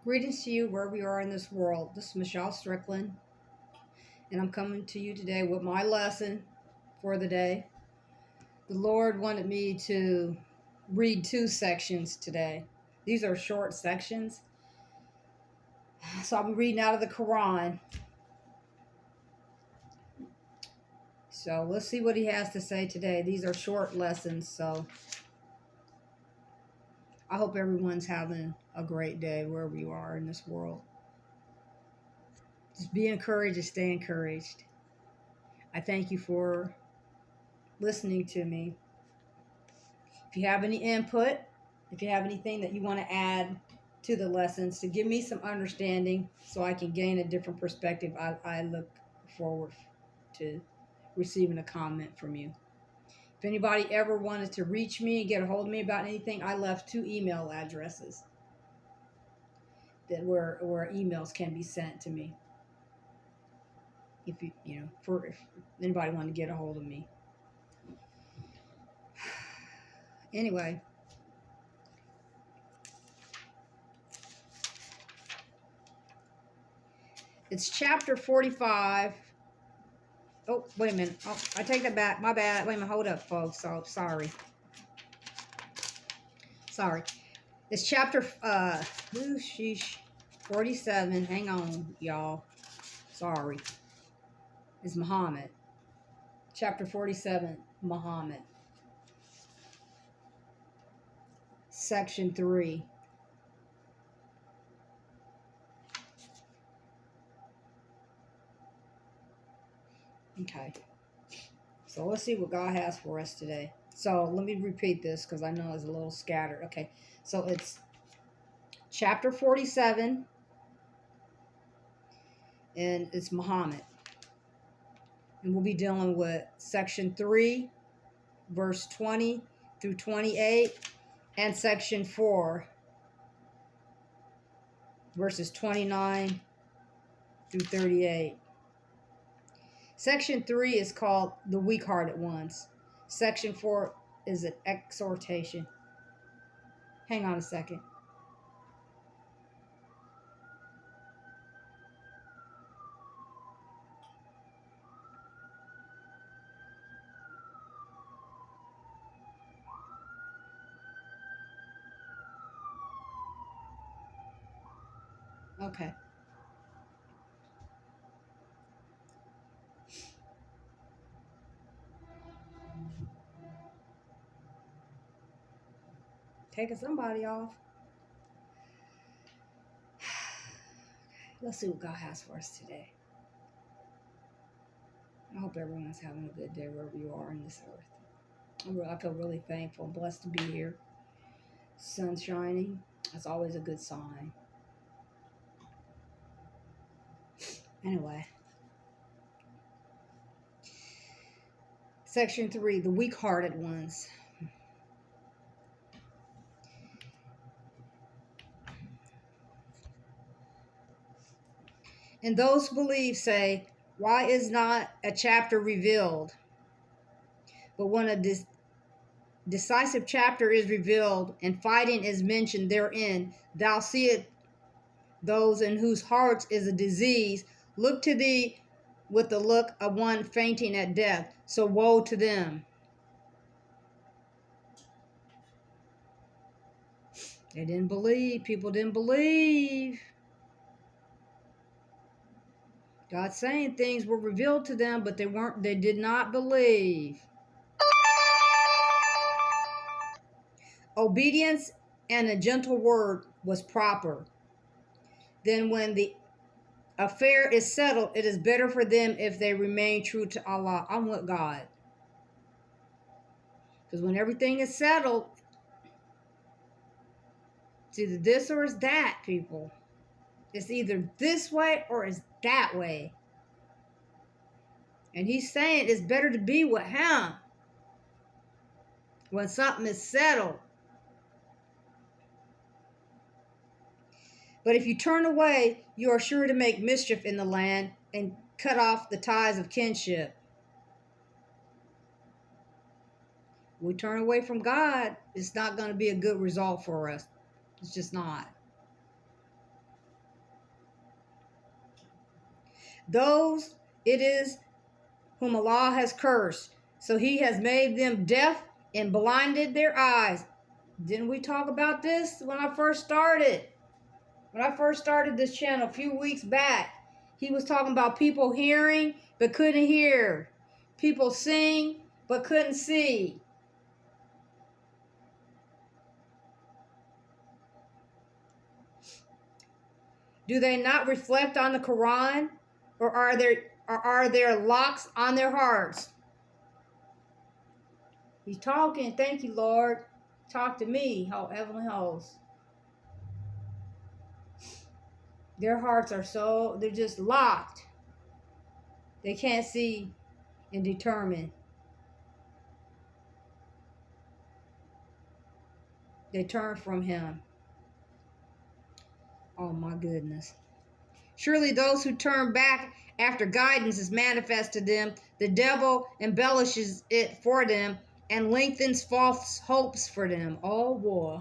Greetings to you wherever you are in this world. This is Michelle Strickland, and I'm coming to you today with my lesson for the day. The Lord wanted me to read two sections today. These are short sections. So I'll be reading out of the Quran. So let's see what he has to say today. These are short lessons, so I hope everyone's having a great day wherever you are in this world. Just be encouraged and stay encouraged. I thank you for listening to me. If you have any input, if you have anything that you want to add to the lessons to give me some understanding so I can gain a different perspective, I look forward to receiving a comment from you. If anybody ever wanted to reach me and get a hold of me about anything, I left 2 email addresses that where emails can be sent to me. If if anybody wanted to get a hold of me. Anyway, it's chapter 45. Oh, wait a minute. Oh, I take that back. My bad. Wait a minute. Hold up, folks. Oh, sorry. It's chapter 47. Hang on, y'all. Sorry. It's Muhammad. Chapter 47, Muhammad. Section 3. Okay. So let's see what God has for us today. So let me repeat this because I know it's a little scattered. Okay. So it's chapter 47, and it's Muhammad. And we'll be dealing with section 3, verse 20 through 28, and section 4, verses 29 through 38. Section 3 is called the weak-hearted ones. Section 4 is an exhortation. Hang on a second. Okay. Taking somebody off. Let's see what God has for us today. I hope everyone's having a good day wherever you are in this earth. I feel really thankful and blessed to be here. Sun shining. That's always a good sign. Anyway. Section 3, the weak-hearted ones. And those who believe say, why is not a chapter revealed? But when a decisive chapter is revealed and fighting is mentioned therein, thou seest those in whose hearts is a disease look to thee with the look of one fainting at death. So woe to them. They didn't believe. People didn't believe. God's saying things were revealed to them, but they did not believe. Obedience and a gentle word was proper. Then when the affair is settled, it is better for them if they remain true to Allah. I'm with God. Because when everything is settled, it's either this or it's that, people. It's either this way or it's that way. And he's saying it's better to be with him when something is settled. But if you turn away, you are sure to make mischief in the land and cut off the ties of kinship. We turn away from God, it's not going to be a good result for us. It's just not. Those it is whom Allah has cursed. So he has made them deaf and blinded their eyes. Didn't we talk about this when I first started? When I first started this channel a few weeks back, he was talking about people hearing but couldn't hear. People sing but couldn't see. Do they not reflect on the Quran? Or are there locks on their hearts? He's talking. Thank you, Lord. Talk to me, oh heavenly host. Their hearts are they're just locked. They can't see and determine. They turn from him. Oh my goodness. Surely those who turn back after guidance is manifest to them, the devil embellishes it for them and lengthens false hopes for them. Oh boy.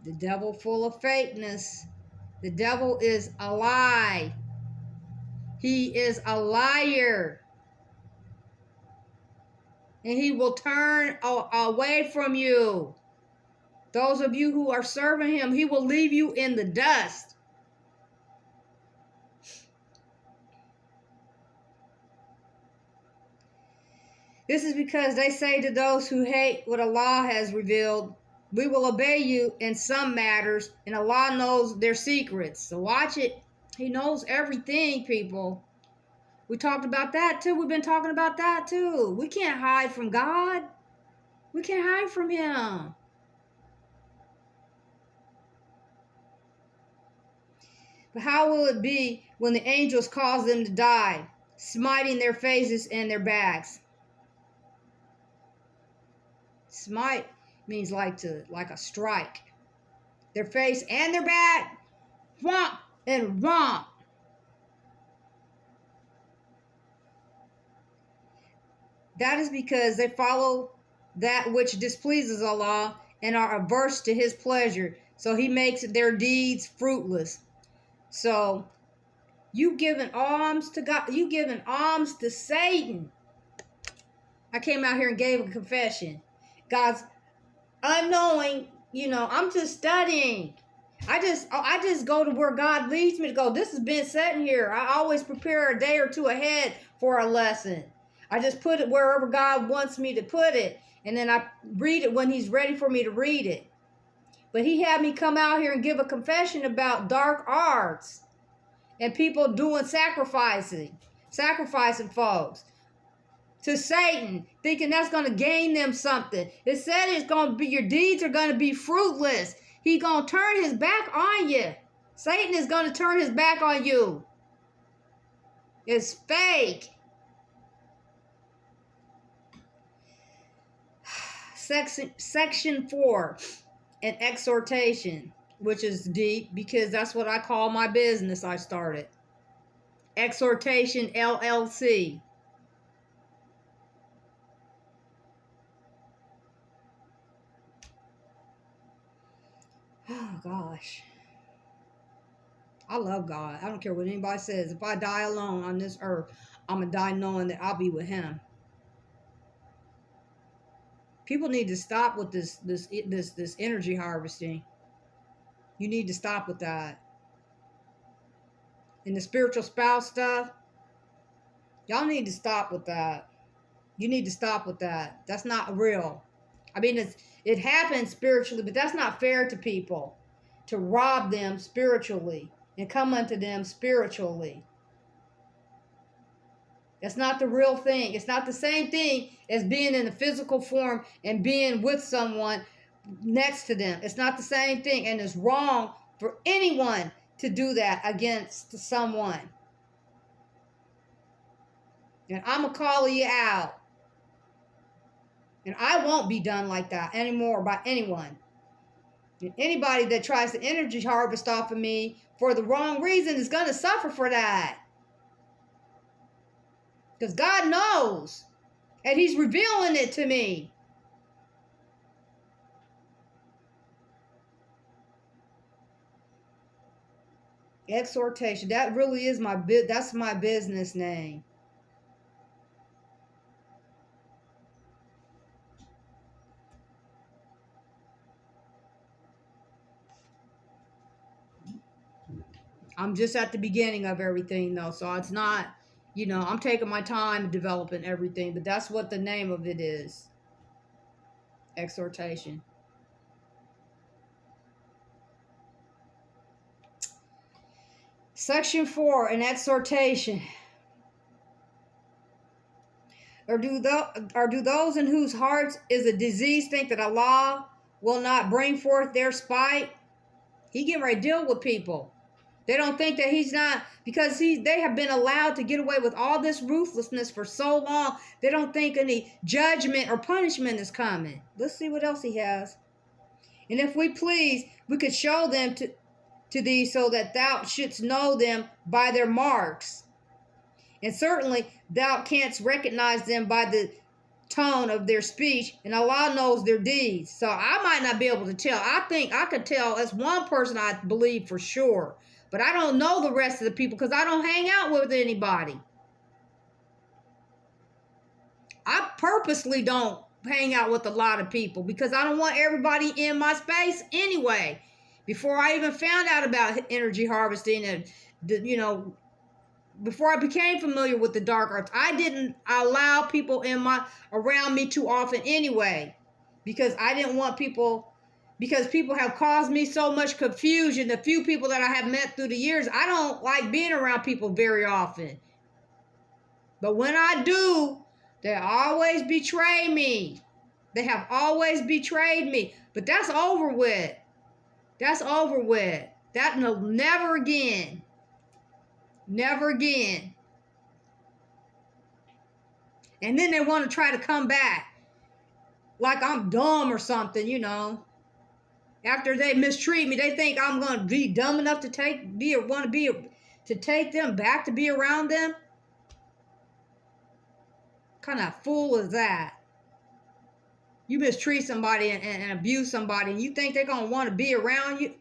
The devil full of fakeness. The devil is a lie. He is a liar. And he will turn away from you. Those of you who are serving him, he will leave you in the dust. This is because they say to those who hate what Allah has revealed, we will obey you in some matters, and Allah knows their secrets. So watch it. He knows everything, people. We talked about that too. We've been talking about that too. We can't hide from God. We can't hide from him. But how will it be when the angels cause them to die, smiting their faces and their backs? Smite means like a strike. Their face and their back. Whomp and whomp. That is because they follow that which displeases Allah and are averse to his pleasure. So he makes their deeds fruitless. So you giving alms to God, you giving alms to Satan. I came out here and gave a confession. God's unknowing, I'm just studying. I just go to where God leads me to go. This has been sitting here. I always prepare a day or two ahead for a lesson. I just put it wherever God wants me to put it. And then I read it when he's ready for me to read it. But he had me come out here and give a confession about dark arts and people doing sacrificing folks to Satan, thinking that's going to gain them something. It said it's going to be, your deeds are going to be fruitless. He's going to turn his back on you. Satan is going to turn his back on you. It's fake. Section 4, an exhortation, which is deep because that's what I call my business I started. Exhortation LLC. Oh gosh. I love God. I don't care what anybody says. If I die alone on this earth, I'm gonna die knowing that I'll be with him. People need to stop with this energy harvesting. You need to stop with that. And the spiritual spouse stuff, y'all need to stop with that. You need to stop with that. That's not real. I mean, it happens spiritually, but that's not fair to people to rob them spiritually and come unto them spiritually. That's not the real thing. It's not the same thing as being in a physical form and being with someone next to them. It's not the same thing, and it's wrong for anyone to do that against someone. And I'm going to call you out. And I won't be done like that anymore by anyone. And anybody that tries to energy harvest off of me for the wrong reason is going to suffer for that. Because God knows. And he's revealing it to me. Exhortation. That really is that's my business name. I'm just at the beginning of everything though, so it's not, I'm taking my time developing everything, but that's what the name of it is. Exhortation. Section 4, an exhortation. Or do those in whose hearts is a disease think that Allah will not bring forth their spite? He getting ready to deal with people. They don't think that he's not, because they have been allowed to get away with all this ruthlessness for so long. They don't think any judgment or punishment is coming. Let's see what else he has. And if we please, we could show them to thee, so that thou shouldst know them by their marks. And certainly thou canst recognize them by the tone of their speech, and Allah knows their deeds. So I might not be able to tell. I think I could tell as one person, I believe for sure. But I don't know the rest of the people because I don't hang out with anybody. I purposely don't hang out with a lot of people because I don't want everybody in my space anyway. Before I even found out about energy harvesting and, before I became familiar with the dark arts, I didn't allow people around me too often anyway, because I didn't want people, because people have caused me so much confusion. The few people that I have met through the years, I don't like being around people very often. But when I do, they always betray me. They have always betrayed me. But that's over with. That's over with. That no, never again. Never again. And then they want to try to come back like I'm dumb or something, After they mistreat me, they think I'm going to be dumb enough to take them back to be around them. What kind of fool is that? You mistreat somebody and abuse somebody, and you think they're going to want to be around you?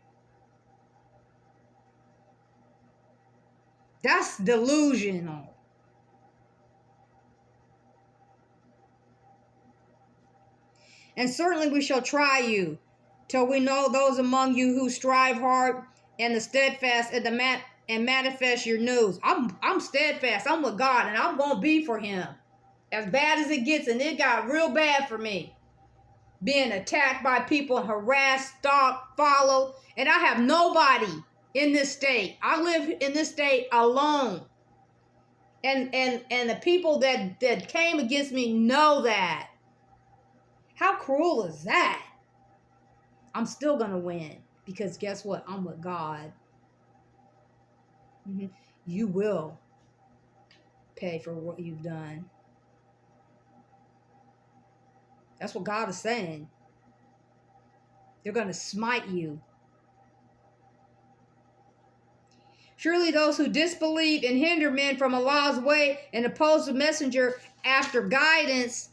That's delusional. And certainly we shall try you, till we know those among you who strive hard and the steadfast and manifest your news. I'm steadfast. I'm with God, and I'm gonna be for Him, as bad as it gets. And it got real bad for me, being attacked by people, harassed, stalked, followed, and I have nobody in this state. I live in this state alone. And the people that came against me know that. How cruel is that? I'm still going to win, because guess what? I'm with God. You will pay for what you've done. That's what God is saying. They're going to smite you. Surely those who disbelieve and hinder men from Allah's way and oppose the messenger after guidance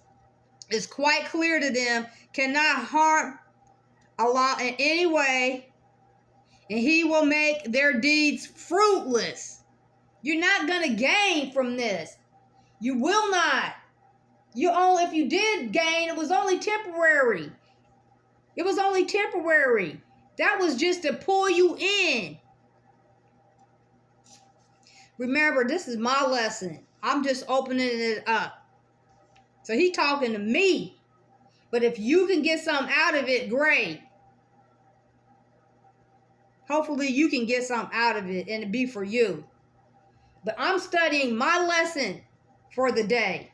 is quite clear to them, cannot harm Allah in any way, and He will make their deeds fruitless. You're not going to gain from this. You will not. If you did gain, it was only temporary. It was only temporary. That was just to pull you in. Remember, this is my lesson. I'm just opening it up. So He's talking to me. But if you can get something out of it, great. Hopefully you can get something out of it and it be for you. But I'm studying my lesson for the day.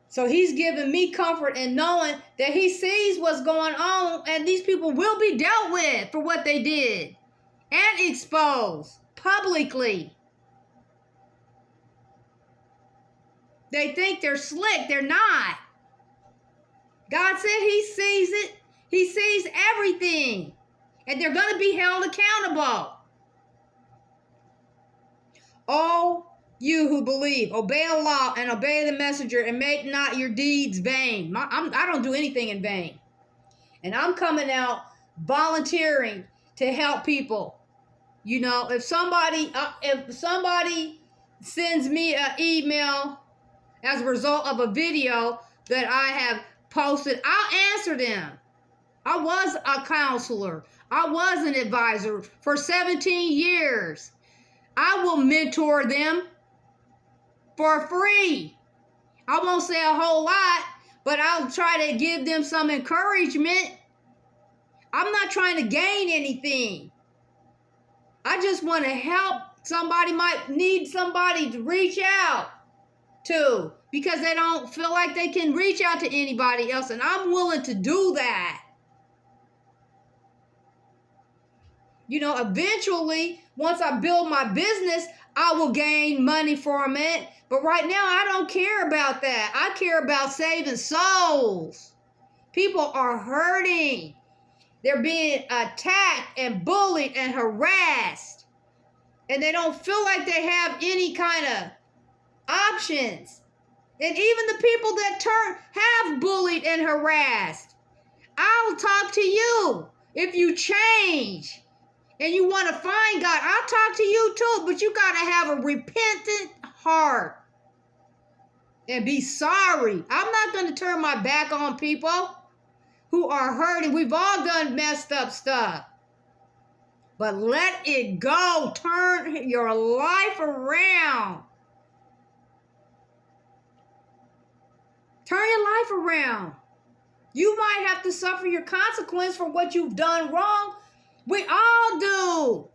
So He's giving me comfort in knowing that He sees what's going on, and these people will be dealt with for what they did and exposed publicly. They think they're slick. They're not. God said He sees it. He sees everything. And they're going to be held accountable. Oh, you who believe, obey Allah and obey the messenger, and make not your deeds vain. I don't do anything in vain. And I'm coming out volunteering to help people. You know, if somebody sends me an email as a result of a video that I have posted, I'll answer them. I was a counselor. I was an advisor for 17 years. I will mentor them for free. I won't say a whole lot, but I'll try to give them some encouragement. I'm not trying to gain anything. I just want to help. Somebody might need somebody to reach out to because they don't feel like they can reach out to anybody else, and I'm willing to do that. You know, eventually, once I build my business, I will gain money from it. But right now, I don't care about that. I care about saving souls. People are hurting. They're being attacked and bullied and harassed. And they don't feel like they have any kind of options. And even the people that have bullied and harassed, I'll talk to you if you change. And you want to find God, I'll talk to you too, but you got to have a repentant heart and be sorry. I'm not going to turn my back on people who are hurting. We've all done messed up stuff. But let it go. Turn your life around. Turn your life around. You might have to suffer your consequence for what you've done wrong. We all do.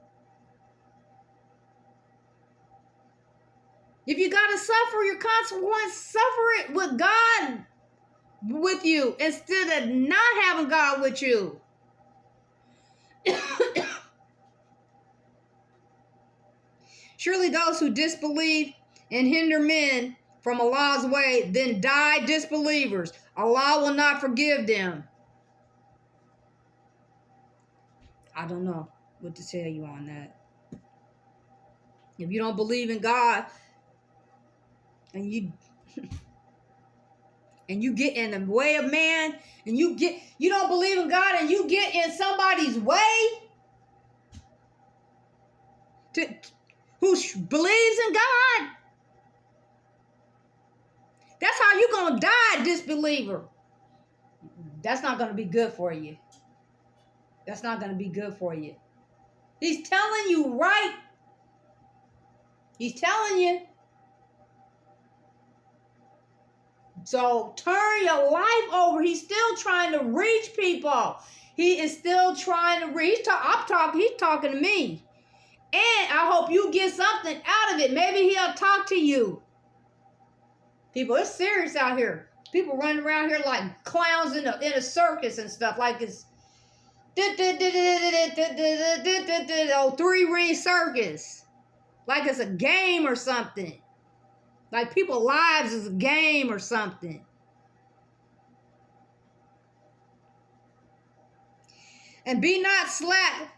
If you got to suffer your consequence, suffer it with God with you instead of not having God with you. Surely those who disbelieve and hinder men from Allah's way then die disbelievers. Allah will not forgive them. I don't know what to tell you on that. If you don't believe in God and you get in the way of man and you don't believe in God and you get in somebody's way who believes in God, that's how you're going to die, disbeliever. That's not going to be good for you. That's not going to be good for you. He's telling you right. He's telling you. So turn your life over. He's still trying to reach people. He is still trying to reach. He's talking to me. And I hope you get something out of it. Maybe he'll talk to you. People, it's serious out here. People running around here like clowns in a circus and stuff. Like it's three-ring circus. Like it's a game or something. Like people's lives is a game or something. And be not slack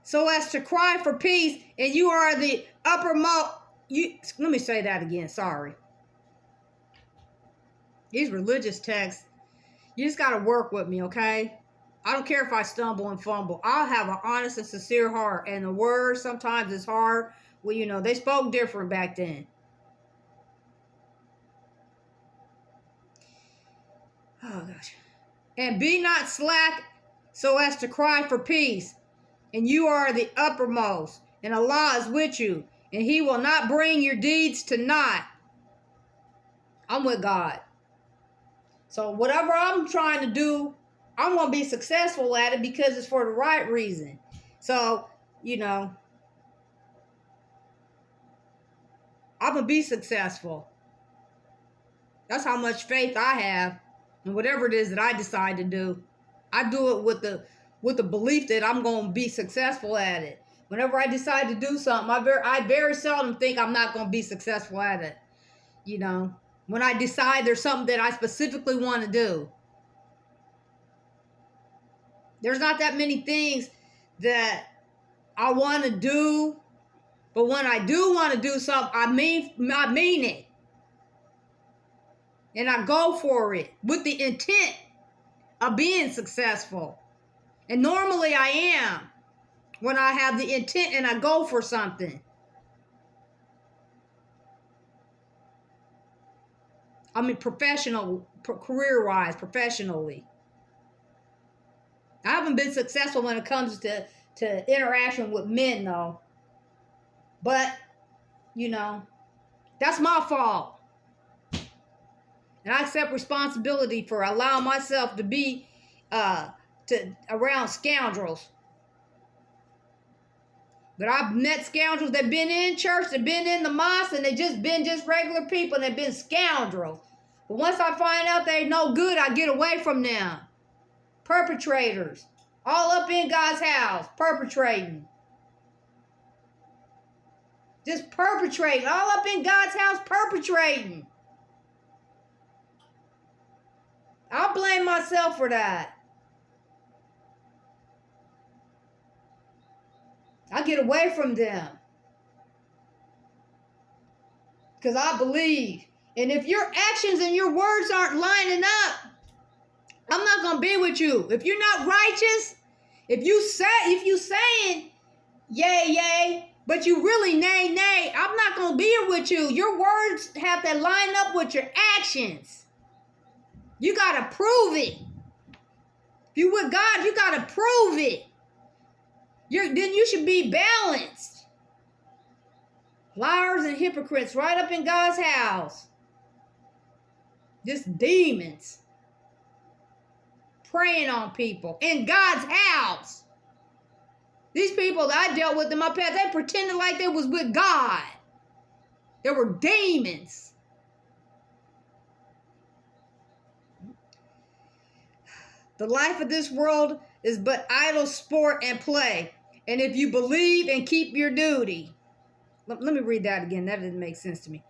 so as to cry for peace, and you are the uppermost. Let me say that again, sorry. These religious texts, you just got to work with me, okay? I don't care if I stumble and fumble. I'll have an honest and sincere heart. And the word sometimes is hard. Well, they spoke different back then. Oh, gosh. And be not slack so as to cry for peace. And you are the uppermost. And Allah is with you. And he will not bring your deeds to naught. I'm with God. So whatever I'm trying to do, I'm going to be successful at it because it's for the right reason. So, I'm going to be successful. That's how much faith I have. And whatever it is that I decide to do, I do it with the belief that I'm going to be successful at it. Whenever I decide to do something, I very seldom think I'm not going to be successful at it. When I decide there's something that I specifically want to do. There's not that many things that I want to do, but when I do want to do something, I mean it. And I go for it with the intent of being successful. And normally I am. when I have the intent and I go for something. I mean, career-wise, professionally. I haven't been successful when it comes to interaction with men, though. But, you know, that's my fault. And I accept responsibility for allowing myself to be around scoundrels. But I've met scoundrels that been in church, that been in the mosque, and they been regular people, and they've been scoundrels. But once I find out they no good, I get away from them. Perpetrators. All up in God's house, perpetrating. Just perpetrating. All up in God's house, perpetrating. I'll blame myself for that. I get away from them. Because I believe. And if your actions and your words aren't lining up, I'm not going to be with you. If you're not righteous, if you saying yay, yay, but you really nay, nay, I'm not going to be here with you. Your words have to line up with your actions. You got to prove it. If you with God, you got to prove it. Then you should be balanced. Liars and hypocrites right up in God's house. Just demons. Preying on people in God's house. These people that I dealt with in my past, they pretended like they was with God. They were demons. The life of this world is but idle sport and play. And if you believe and keep your duty. Let me read that again. That didn't make sense to me.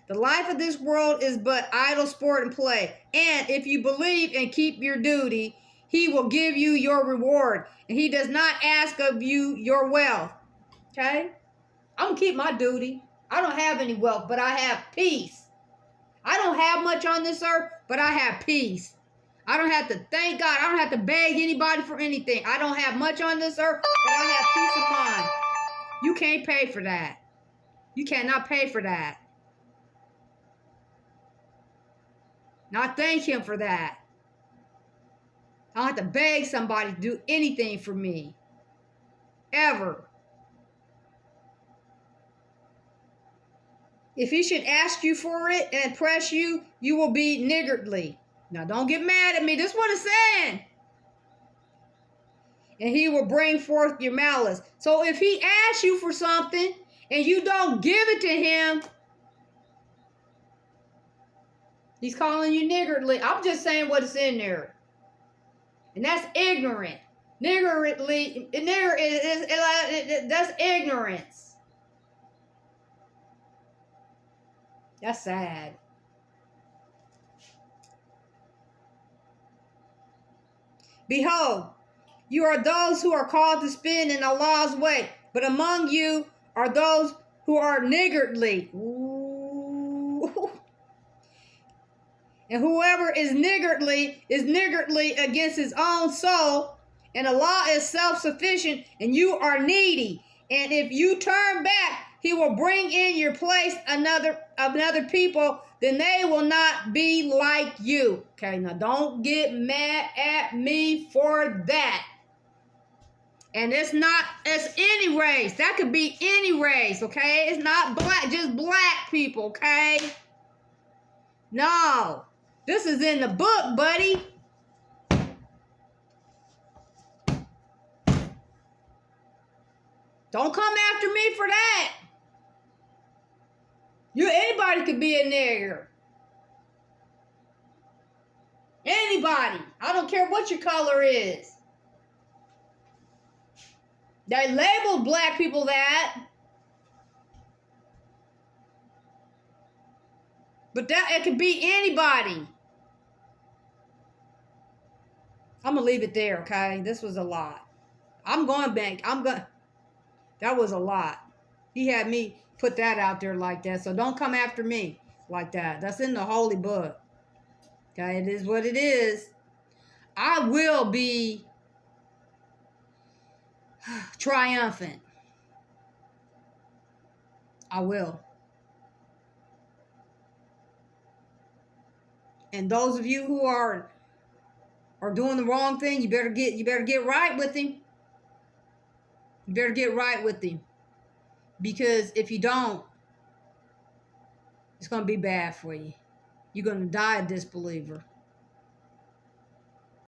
The life of this world is but idle sport and play. And if you believe and keep your duty, he will give you your reward. And he does not ask of you your wealth. Okay? I'm going to keep my duty. I don't have any wealth, but I have peace. I don't have much on this earth, but I have peace. I don't have to thank God. I don't have to beg anybody for anything. I don't have much on this earth, but I have peace of mind. You can't pay for that. You cannot pay for that. Not thank him for that. I don't have to beg somebody to do anything for me. Ever. If he should ask you for it and press you, you will be niggardly. Now, don't get mad at me. This is what it's saying. And he will bring forth your malice. So if he asks you for something and you don't give it to him, he's calling you niggardly. I'm just saying what's in there. And that's ignorant. That's ignorance. That's sad. Behold, you are those who are called to spin in Allah's way, but among you are those who are niggardly. Ooh. And whoever is niggardly against his own soul, and Allah is self-sufficient, and you are needy. And if you turn back, he will bring in your place another people, then they will not be like you. Okay, now don't get mad at me for that. And it's any race. That could be any race, okay? It's not just black people, okay? No. This is in the book, buddy. Don't come after me for that. Anybody could be a nigger. Anybody. I don't care what your color is. They labeled black people that. But it could be anybody. I'm going to leave it there, okay? This was a lot. I'm going back. That was a lot. He had me put that out there like that. So don't come after me like that. That's in the holy book. Okay, it is what it is. I will be triumphant. I will. And those of you who are doing the wrong thing, you better get right with him. You better get right with him. Because if you don't, it's going to be bad for you. You're going to die a disbeliever.